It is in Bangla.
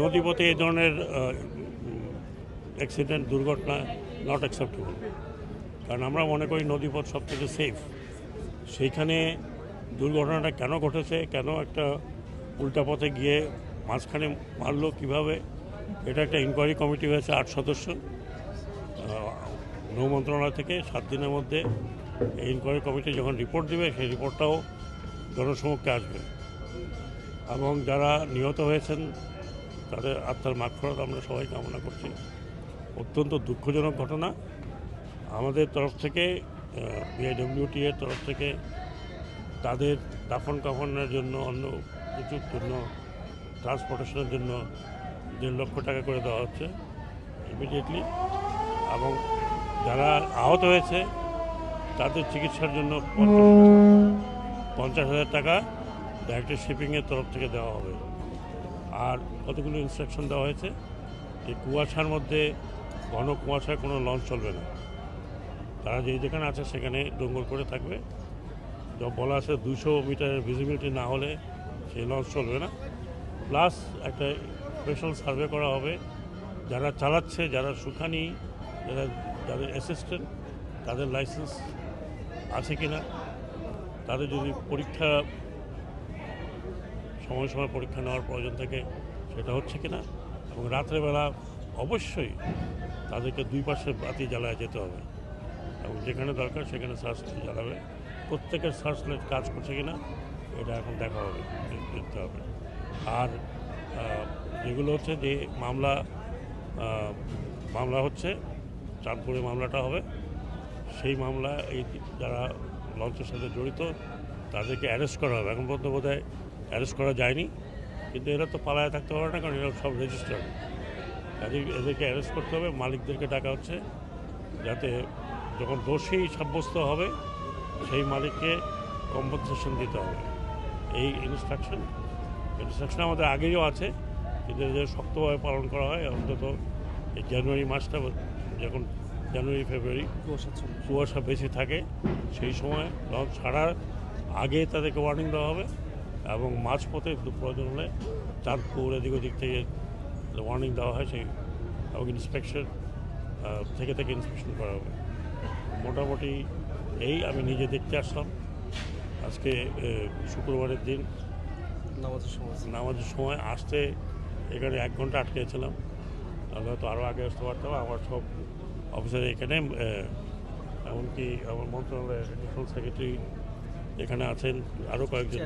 নদীপথে এই ধরনের অ্যাক্সিডেন্ট দুর্ঘটনা নট অ্যাকসেপ্টেবল, কারণ আমরা মনে করি নদীপথ সব থেকে সেফ। সেইখানে দুর্ঘটনাটা কেন ঘটেছে, কেন একটা উল্টা পথে গিয়ে মাঝখানে মারলো কীভাবে, এটা একটা ইনকোয়ারি কমিটি হয়েছে 8 সদস্য নৌ মন্ত্রণালয় থেকে। 7 দিনের মধ্যে এই ইনকোয়ারি কমিটি যখন রিপোর্ট দেবে সেই রিপোর্টটাও জনসমক্ষে আসবে, এবং যারা নিহত হয়েছেন তাদের আত্মার মাগফিরাত আমরা সবাই কামনা করছি। অত্যন্ত দুঃখজনক ঘটনা। আমাদের তরফ থেকে বিআইডব্লিউটি এর তরফ থেকে তাদের দাফন কাফনের জন্য, অন্য কিছুর জন্য, ট্রান্সপোর্টেশনের জন্য 1.5 লক্ষ টাকা করে দেওয়া হচ্ছে ইমিডিয়েটলি, এবং যারা আহত হয়েছে তাদের চিকিৎসার জন্য 50,000 টাকা ডাইরেক্টর শিপিংয়ের তরফ থেকে দেওয়া হবে। আর কতগুলো ইনস্ট্রাকশন দেওয়া হয়েছে, এই কুয়াশার মধ্যে, ঘন কুয়াশায় কোনো লঞ্চ চলবে না। তারা যেখানে আছে সেখানে ডোঙ্গর করে থাকবে। বলা আছে 200 মিটারের ভিজিবিলিটি না হলে সেই লঞ্চ চলবে না। প্লাস একটা স্পেশাল সার্ভে করা হবে, যারা চালাচ্ছে, যারা সুখানি, যাদের অ্যাসিস্ট্যান্ট, তাদের লাইসেন্স আছে কি না, তাদের যদি পরীক্ষা সময় সময় পরীক্ষা নেওয়ার প্রয়োজন থাকে সেটা হচ্ছে কি না, এবং রাত্রেবেলা অবশ্যই তাদেরকে 2 পাশে বাতি জ্বালায় যেতে হবে, এবং যেখানে দরকার সেখানে সার্চ জ্বালাবে। প্রত্যেকের সার্চ লাইট কাজ করছে কি না এটা এখন দেখা হবে, দেখতে হবে। আর যেগুলো হচ্ছে যে মামলা হচ্ছে, চাঁদপুরে মামলাটা হবে, সেই মামলা এই যারা লঞ্চের সাথে জড়িত তাদেরকে অ্যারেস্ট করা হবে। এখন পর্যন্ত বোধহয় অ্যারেস্ট করা যায়নি, কিন্তু এরা তো পালায় থাকতে পারে না, কারণ এরা সব রেজিস্টার্ড। এদেরকে অ্যারেস্ট করতে হবে। মালিকদেরকে ডাকা হচ্ছে, যাতে যখন দোষী সাব্যস্ত হবে সেই মালিককে কম্পেনসেশন দিতে হবে। এই ইনস্ট্রাকশন আমাদের আগেও আছে, কিন্তু এদের শক্তভাবে পালন করা হয়। অন্তত এই জানুয়ারি মাসটা, যখন জানুয়ারি ফেব্রুয়ারি কুয়াশা বেশি থাকে, সেই সময় লঞ্চ ছাড়ার আগে তাদেরকে ওয়ার্নিং দেওয়া হবে, এবং মাঝপথে প্রয়োজন হলে চাঁদপুর এদিক ওদিক থেকে ওয়ার্নিং দেওয়া হয়, সেই এবং ইন্সপেকশন থেকে ইন্সপেকশন করা হবে। মোটামুটি এই আমি নিজে দেখতে আসলাম। আজকে শুক্রবারের দিন নামাজের সময় আসতে এখানে 1 ঘন্টা আটকেছিলাম, তাহলে হয়তো আরও আগে আসতে পারতাম। আমার সব অফিসার এখানে, এমনকি আমার মন্ত্রণালয়ের অ্যাডিশনাল সেক্রেটারি এখানে আছেন, আরও কয়েকজন।